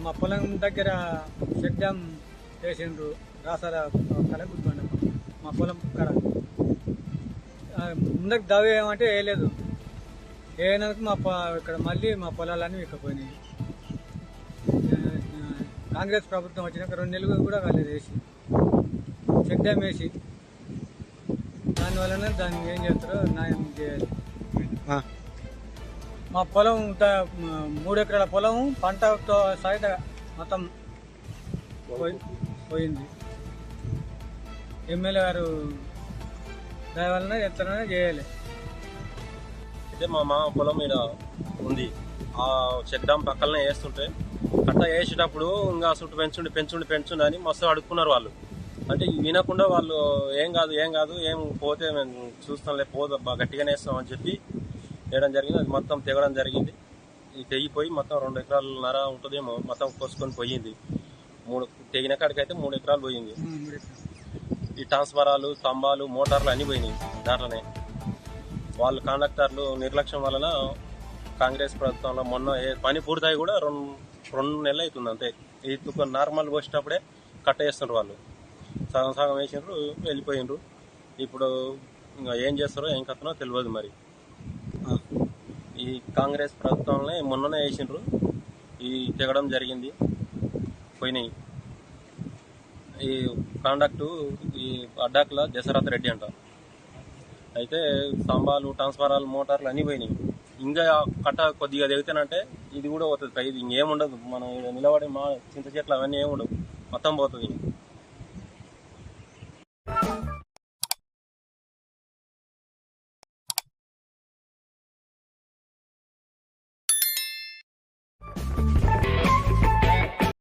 మా పొలం దగ్గర చెక్ డ్యామ్ వేసిండ్రు రాసాల కలగుద్దండి మా పొలం కడ ముందుకు దవ్వ ఏమంటే వేయలేదు. వేయనందుకు ఇక్కడ మళ్ళీ మా పొలాలన్నీ విక్కపోయినాయి. కాంగ్రెస్ ప్రభుత్వం వచ్చినాక 2 నెలలు కూడా కాలేదు వేసి చెక్ డ్యామ్ వేసి. దానివల్లనే దాన్ని ఏం చేస్తారో న్యాయం చేయాలి. మా పొలం 3 ఎకరాల పొలం పంటతో సహిత మొత్తం పోయింది. ఎమ్మెల్యే గారు దాని వలన ఎత్తనైనా చేయాలి. అయితే మా పొలం మీద ఉంది. ఆ చెక్ డ్యామ్ పక్కనే వేస్తుంటే కట్ట వేసేటప్పుడు ఇంకా చుట్టూ పెంచుండి అని మస్తు అడుక్కున్నారు వాళ్ళు. అంటే వినకుండా వాళ్ళు ఏం కాదు ఏం పోతే మేము చూస్తాంలే గట్టిగానే వేస్తాం అని చెప్పి వేయడం జరిగింది. అది మొత్తం తెగడం జరిగింది. ఈ తెగిపోయి మొత్తం 2 ఎకరాలన్నర ఉంటుందేమో మొత్తం కోసుకొని పోయింది. తెగిన కాడికైతే 3 ఎకరాలు పోయింది. ఈ ట్రాన్స్ఫారాలు, స్తంభాలు, మోటార్లు అన్ని పోయినాయి. దాంట్లోనే వాళ్ళు కండక్టర్లు నిర్లక్ష్యం వలన కాంగ్రెస్ ప్రభుత్వంలో మొన్న పని పూర్తయి కూడా 2 నెలలు అవుతుంది అంతే. ఈ నార్మల్ పోసేటప్పుడే కట్ట వేస్తుండ్రు వాళ్ళు. సగం వేసిండ్రు, వెళ్ళిపోయిండ్రు. ఇప్పుడు ఇంకా ఏం చేస్తారో ఏం కథనో తెలియదు. మరి ఈ కాంగ్రెస్ ప్రభుత్వంలో మొన్ననే వేసిండ్రు, ఈ తెగడం జరిగింది, పోయినాయి. ఈ కాండక్టు ఈ అడ్డాకుల దశరథ రెడ్డి అంట. అయితే స్తంభాలు, ట్రాన్స్ఫారాలు, మోటార్లు అన్నీ పోయినాయి. ఇంకా కట్ట కొద్దిగా తెగితేనంటే ఇది కూడా పోతుంది. ఇది ఇంకేముండదు. మనం నిలబడి చింత చెట్లు అవన్నీ ఏముండవు, మొత్తం పోతుంది.